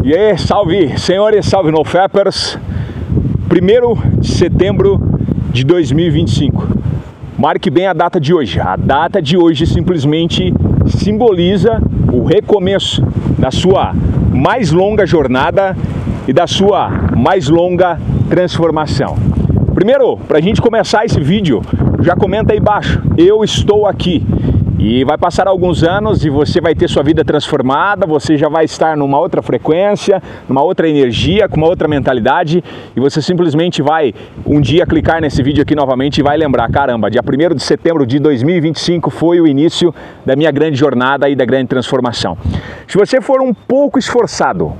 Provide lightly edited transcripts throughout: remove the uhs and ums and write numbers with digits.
E aí, salve senhores, salve NoFapers. 1º de setembro de 2025. Marque bem a data de hoje. A data de hoje simplesmente simboliza o recomeço da sua mais longa jornada e da sua mais longa transformação. Primeiro, para a gente começar esse vídeo, já comenta aí embaixo, eu estou aqui. E vai passar alguns anos e você vai ter sua vida transformada, você já vai estar numa outra frequência, numa outra energia, com uma outra mentalidade, e você simplesmente vai um dia clicar nesse vídeo aqui novamente e vai lembrar, caramba, dia 1º de setembro de 2025 foi o início da minha grande jornada e da grande transformação. Se você for um pouco esforçado,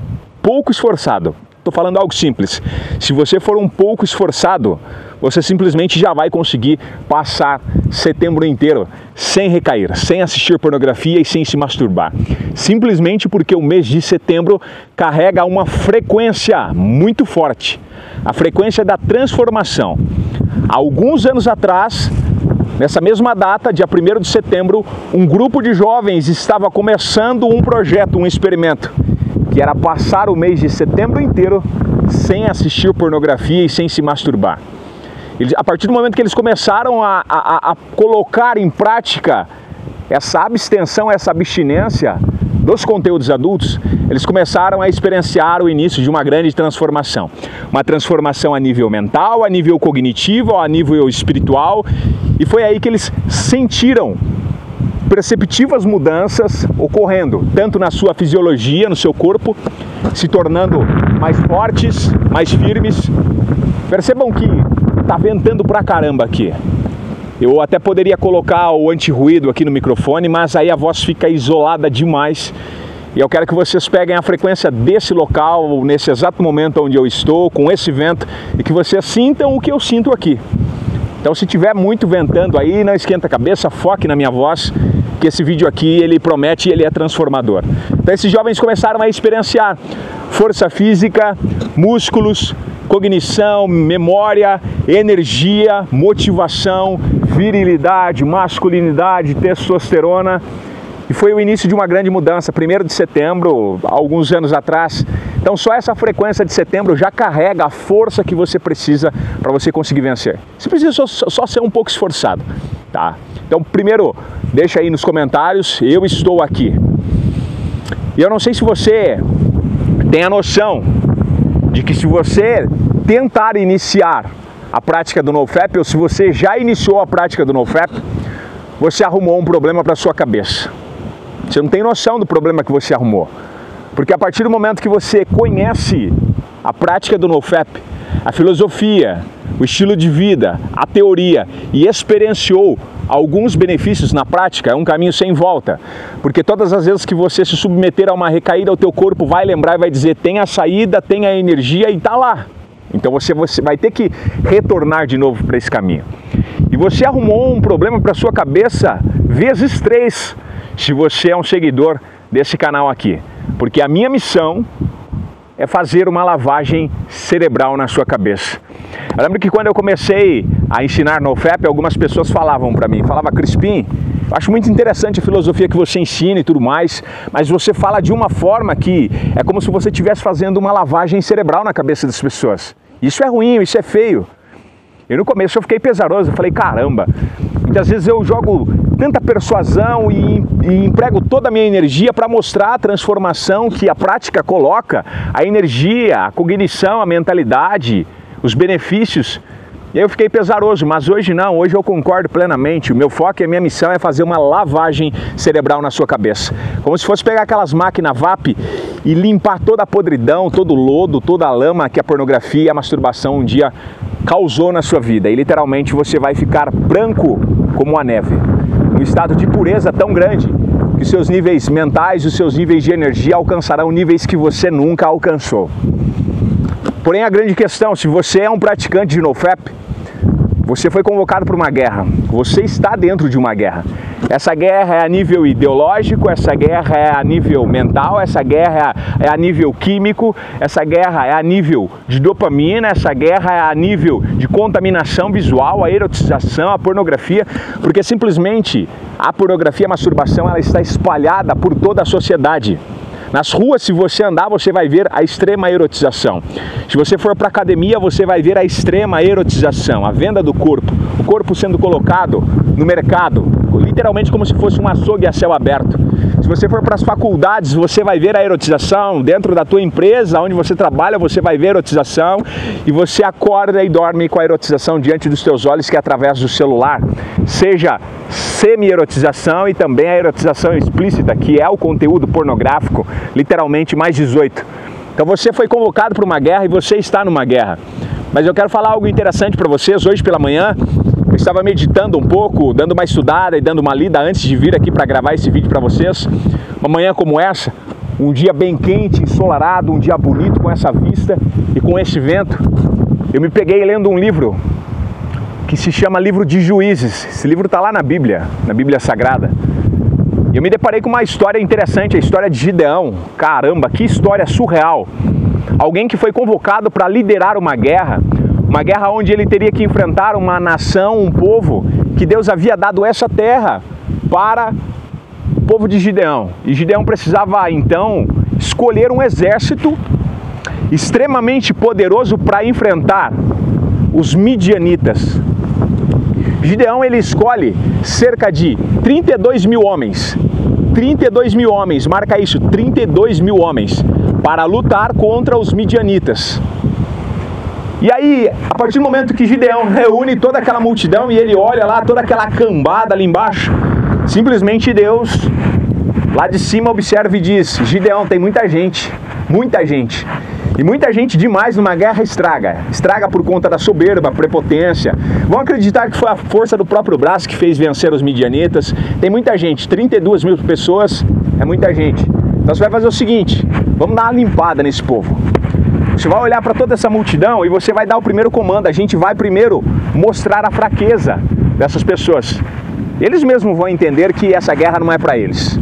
estou falando algo simples, se você for um pouco esforçado, você simplesmente já vai conseguir passar setembro inteiro sem recair, sem assistir pornografia e sem se masturbar. Simplesmente porque o mês de setembro carrega uma frequência muito forte, a frequência da transformação. Há alguns anos atrás, nessa mesma data, dia 1º de setembro, um grupo de jovens estava começando um projeto, um experimento, que era passar o mês de setembro inteiro sem assistir pornografia e sem se masturbar. A partir do momento que eles começaram a colocar em prática essa abstenção, essa abstinência dos conteúdos adultos, eles começaram a experienciar o início de uma grande transformação. Uma transformação a nível mental, a nível cognitivo, a nível espiritual, e foi aí que eles sentiram perceptivas mudanças ocorrendo, tanto na sua fisiologia, no seu corpo, se tornando mais fortes, mais firmes. Percebam que tá ventando pra caramba aqui. Eu até poderia colocar o anti-ruído aqui no microfone, mas aí a voz fica isolada demais. E eu quero que vocês peguem a frequência desse local, nesse exato momento onde eu estou, com esse vento, e que vocês sintam o que eu sinto aqui. Então, se tiver muito ventando aí, não esquenta a cabeça, foque na minha voz, que esse vídeo aqui, ele promete e ele é transformador. Então, esses jovens começaram a experienciar força física, músculos, cognição, memória, energia, motivação, virilidade, masculinidade, testosterona. E foi o início de uma grande mudança, 1º de setembro, alguns anos atrás. Então só essa frequência de setembro já carrega a força que você precisa para você conseguir vencer. Você precisa só ser um pouco esforçado, tá? Então primeiro, deixa aí nos comentários, eu estou aqui. E eu não sei se você tem a noção de que se você tentar iniciar a prática do NoFap, ou se você já iniciou a prática do NoFap, você arrumou um problema para sua cabeça. Você não tem noção do problema que você arrumou. Porque a partir do momento que você conhece a prática do NoFap, a filosofia, o estilo de vida, a teoria e experienciou alguns benefícios na prática, é um caminho sem volta. Porque todas as vezes que você se submeter a uma recaída, o teu corpo vai lembrar e vai dizer, tem a saída, tem a energia e tá lá. Então você vai ter que retornar de novo para esse caminho. E você arrumou um problema para sua cabeça vezes 3, se você é um seguidor desse canal aqui. Porque a minha missão é fazer uma lavagem cerebral na sua cabeça. Eu lembro que quando eu comecei a ensinar NoFap, algumas pessoas falavam para mim, Crispim, acho muito interessante a filosofia que você ensina e tudo mais, mas você fala de uma forma que é como se você estivesse fazendo uma lavagem cerebral na cabeça das pessoas. Isso é ruim, isso é feio. E no começo eu fiquei pesaroso, eu falei, caramba, muitas vezes eu jogo tanta persuasão e emprego toda a minha energia para mostrar a transformação que a prática coloca, a energia, a cognição, a mentalidade, os benefícios. E aí eu fiquei pesaroso, mas hoje não, hoje eu concordo plenamente. O meu foco e a minha missão é fazer uma lavagem cerebral na sua cabeça. Como se fosse pegar aquelas máquinas VAP e limpar toda a podridão, todo o lodo, toda a lama que a pornografia e a masturbação um dia causou na sua vida. E literalmente você vai ficar branco como a neve. Um estado de pureza tão grande que seus níveis mentais e os seus níveis de energia alcançarão níveis que você nunca alcançou. Porém, a grande questão, se você é um praticante de NoFap, você foi convocado para uma guerra, você está dentro de uma guerra. Essa guerra é a nível ideológico, essa guerra é a nível mental, essa guerra é a nível químico, essa guerra é a nível de dopamina, essa guerra é a nível de contaminação visual, a erotização, a pornografia, porque simplesmente a pornografia e a masturbação ela está espalhada por toda a sociedade. Nas ruas, se você andar, você vai ver a extrema erotização. Se você for para academia, você vai ver a extrema erotização, a venda do corpo. O corpo sendo colocado no mercado, literalmente como se fosse um açougue a céu aberto. Se você for para as faculdades, você vai ver a erotização. Dentro da tua empresa, onde você trabalha, você vai ver a erotização. E você acorda e dorme com a erotização diante dos teus olhos, que é através do celular. Seja semi-erotização e também a erotização explícita, que é o conteúdo pornográfico, literalmente mais 18. Então você foi convocado para uma guerra e você está numa guerra. Mas eu quero falar algo interessante para vocês. Hoje pela manhã, eu estava meditando um pouco, dando uma estudada e dando uma lida antes de vir aqui para gravar esse vídeo para vocês. Uma manhã como essa, um dia bem quente, ensolarado, um dia bonito com essa vista e com esse vento. Eu me peguei lendo um livro que se chama Livro de Juízes. Esse livro está lá na Bíblia Sagrada. E eu me deparei com uma história interessante, a história de Gideão. Caramba, que história surreal! Alguém que foi convocado para liderar uma guerra onde ele teria que enfrentar uma nação, um povo, que Deus havia dado essa terra para o povo de Gideão. E Gideão precisava, então, escolher um exército extremamente poderoso para enfrentar os midianitas. Gideão, ele escolhe cerca de 32 mil homens. 32 mil homens, marca isso, 32 mil homens, para lutar contra os midianitas. E aí, a partir do momento que Gideão reúne toda aquela multidão e ele olha lá, toda aquela cambada ali embaixo, simplesmente Deus, lá de cima, observa e diz: Gideão, tem muita gente. E muita gente demais numa guerra estraga. Estraga por conta da soberba, prepotência. Vão acreditar que foi a força do próprio braço que fez vencer os midianitas. Tem muita gente, 32 mil pessoas é muita gente. Então você vai fazer o seguinte: vamos dar uma limpada nesse povo. Você vai olhar para toda essa multidão e você vai dar o primeiro comando. A gente vai primeiro mostrar a fraqueza dessas pessoas. Eles mesmos vão entender que essa guerra não é para eles.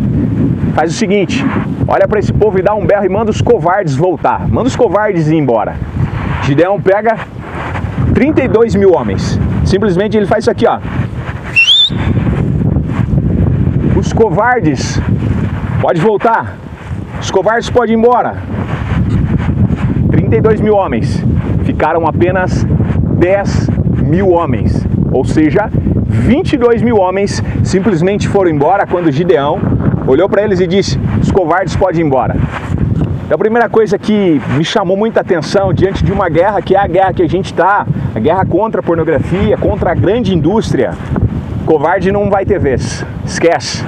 Faz o seguinte: olha para esse povo e dá um berro e manda os covardes voltar. Manda os covardes ir embora. Gideão pega 32 mil homens. Simplesmente ele faz isso aqui, ó. Os covardes podem voltar. Os covardes podem ir embora. 32 mil homens. Ficaram apenas 10 mil homens. Ou seja, 22 mil homens simplesmente foram embora quando Gideão olhou para eles e disse: os covardes podem ir embora. Então a primeira coisa que me chamou muita atenção diante de uma guerra, que é a guerra que a gente está, a guerra contra a pornografia, contra a grande indústria, covarde não vai ter vez, esquece.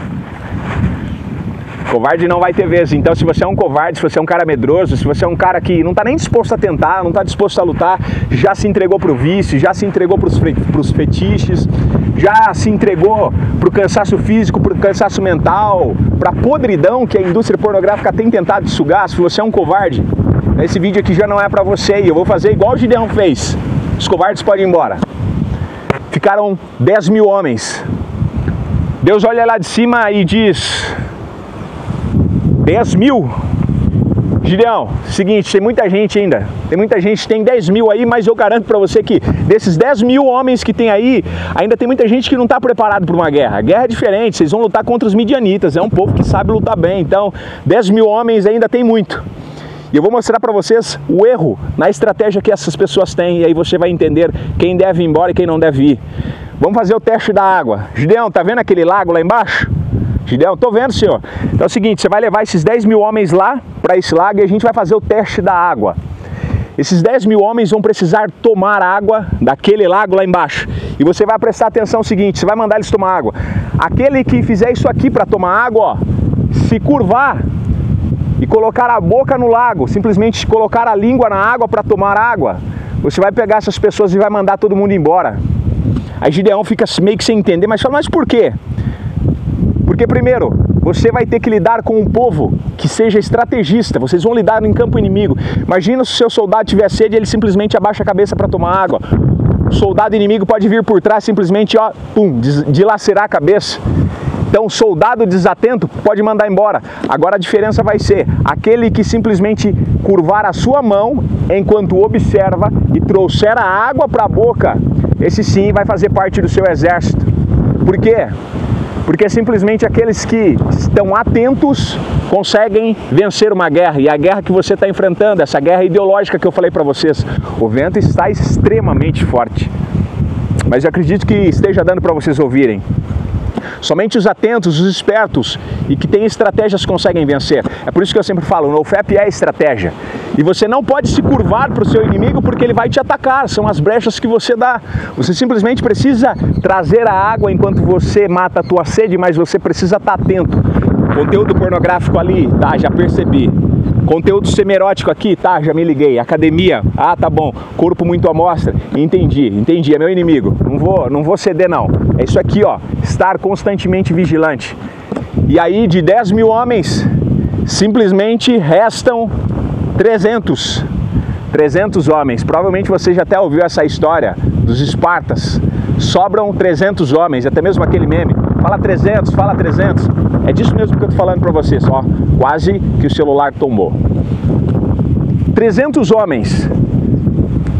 Covarde não vai ter vez. Então se você é um covarde, se você é um cara medroso, se você é um cara que não está nem disposto a tentar, não está disposto a lutar, já se entregou para o vício, já se entregou para os fetiches, já se entregou para o cansaço físico, para o cansaço mental, para a podridão que a indústria pornográfica tem tentado te sugar, se você é um covarde, esse vídeo aqui já não é para você. E eu vou fazer igual o Gideão fez. Os covardes podem ir embora. Ficaram 10 mil homens. Deus olha lá de cima e diz: 10 mil? Gideão, seguinte, tem muita gente ainda. Tem muita gente, tem 10 mil aí, mas eu garanto pra você que desses 10 mil homens que tem aí, ainda tem muita gente que não tá preparado para uma guerra. A guerra é diferente, vocês vão lutar contra os midianitas, é um povo que sabe lutar bem. Então, 10 mil homens ainda tem muito. E eu vou mostrar pra vocês o erro na estratégia que essas pessoas têm, e aí você vai entender quem deve ir embora e quem não deve ir. Vamos fazer o teste da água. Gideão, tá vendo aquele lago lá embaixo? Gideão, tô vendo, senhor. Então é o seguinte, você vai levar esses 10 mil homens lá para esse lago e a gente vai fazer o teste da água. Esses 10 mil homens vão precisar tomar água daquele lago lá embaixo. E você vai prestar atenção no seguinte, você vai mandar eles tomar água. Aquele que fizer isso aqui para tomar água, ó, se curvar e colocar a boca no lago, simplesmente colocar a língua na água para tomar água, você vai pegar essas pessoas e vai mandar todo mundo embora. Aí Gideão fica meio que sem entender, mas fala, mas por quê? Porque primeiro, você vai ter que lidar com um povo que seja estrategista, vocês vão lidar em campo inimigo. Imagina se o seu soldado tiver sede e ele simplesmente abaixa a cabeça para tomar água. O soldado inimigo pode vir por trás simplesmente, ó, pum, dilacerar a cabeça. Então o soldado desatento pode mandar embora. Agora a diferença vai ser aquele que simplesmente curvar a sua mão enquanto observa e trouxer a água para a boca, esse sim vai fazer parte do seu exército. Por quê? Porque simplesmente aqueles que estão atentos conseguem vencer uma guerra. E a guerra que você está enfrentando, essa guerra ideológica que eu falei para vocês, o vento está extremamente forte. Mas eu acredito que esteja dando para vocês ouvirem. Somente os atentos, os espertos e que têm estratégias conseguem vencer. É por isso que eu sempre falo, o NoFap é estratégia. E você não pode se curvar para o seu inimigo porque ele vai te atacar. São as brechas que você dá. Você simplesmente precisa trazer a água enquanto você mata a tua sede, mas você precisa estar atento. Conteúdo pornográfico ali, tá, já percebi. Conteúdo semerótico aqui, tá, já me liguei. Academia, ah, tá bom. Corpo muito à mostra, entendi, é meu inimigo. Não vou ceder não. É isso aqui, ó, estar constantemente vigilante. E aí de 10 mil homens, simplesmente restam 300 homens. Provavelmente você já até ouviu essa história dos espartas. Sobram 300 homens, até mesmo aquele meme. Fala 300, fala 300. É disso mesmo que eu tô falando para vocês, ó. Quase que o celular tombou. 300 homens.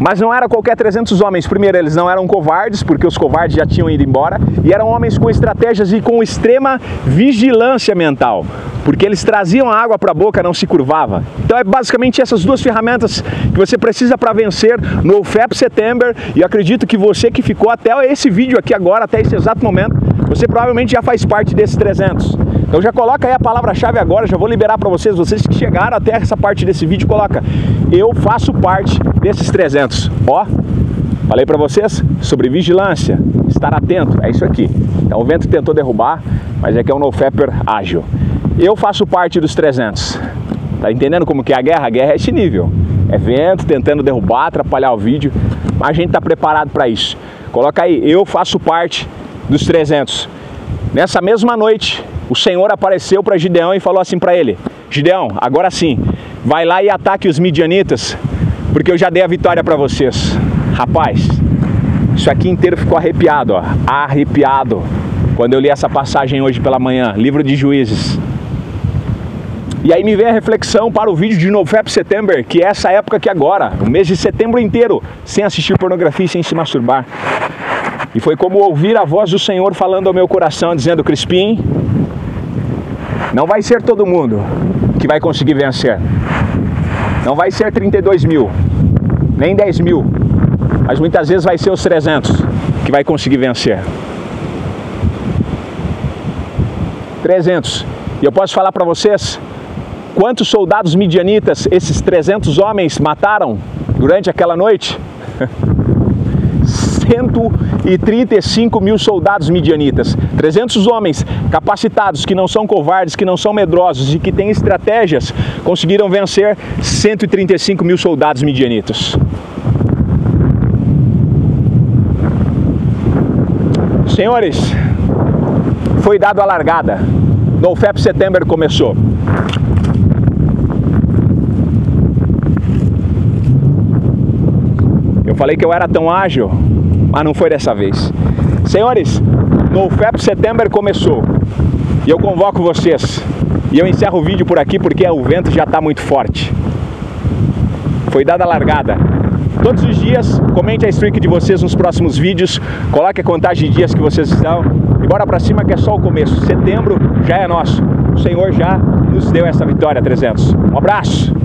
Mas não era qualquer 300 homens. Primeiro, eles não eram covardes, porque os covardes já tinham ido embora. E eram homens com estratégias e com extrema vigilância mental. Porque eles traziam a água para a boca, não se curvava. Então é basicamente essas duas ferramentas que você precisa para vencer no NoFap September. E eu acredito que você que ficou até esse vídeo aqui agora, até esse exato momento, você provavelmente já faz parte desses 300. Então já coloca aí a palavra-chave agora, já vou liberar para vocês. Vocês que chegaram até essa parte desse vídeo, coloca: eu faço parte desses 300. Ó, falei para vocês sobre vigilância, estar atento, é isso aqui. Então o vento tentou derrubar, mas é que é um NoFapper ágil. Eu faço parte dos 300. Tá entendendo como que é a guerra? A guerra é esse nível. É vento tentando derrubar, atrapalhar o vídeo, mas a gente tá preparado para isso. Coloca aí: eu faço parte dos 300. Nessa mesma noite, o Senhor apareceu para Gideão e falou assim para ele: Gideão, agora sim, vai lá e ataque os midianitas, porque eu já dei a vitória para vocês. Rapaz, isso aqui inteiro ficou arrepiado, ó, arrepiado, quando eu li essa passagem hoje pela manhã, livro de Juízes. E aí me vem a reflexão para o vídeo de NoFap September, que é essa época aqui agora, o mês de setembro inteiro, sem assistir pornografia e sem se masturbar. E foi como ouvir a voz do Senhor falando ao meu coração, dizendo: Crispim, não vai ser todo mundo que vai conseguir vencer. Não vai ser 32 mil, nem 10 mil, mas muitas vezes vai ser os 300 que vai conseguir vencer. 300. E eu posso falar para vocês quantos soldados midianitas esses 300 homens mataram durante aquela noite? 135 mil soldados midianitas. 300 homens capacitados, que não são covardes, que não são medrosos e que têm estratégias, conseguiram vencer 135 mil soldados midianitas. Senhores, foi dado a largada. NoFap September começou. Eu falei que eu era tão ágil, mas não foi dessa vez. Senhores, NoFap September começou. E eu convoco vocês. E eu encerro o vídeo por aqui porque o vento já está muito forte. Foi dada a largada. Todos os dias, comente a streak de vocês nos próximos vídeos. Coloque a contagem de dias que vocês estão. E bora pra cima que é só o começo. Setembro já é nosso. O Senhor já nos deu essa vitória, 300. Um abraço!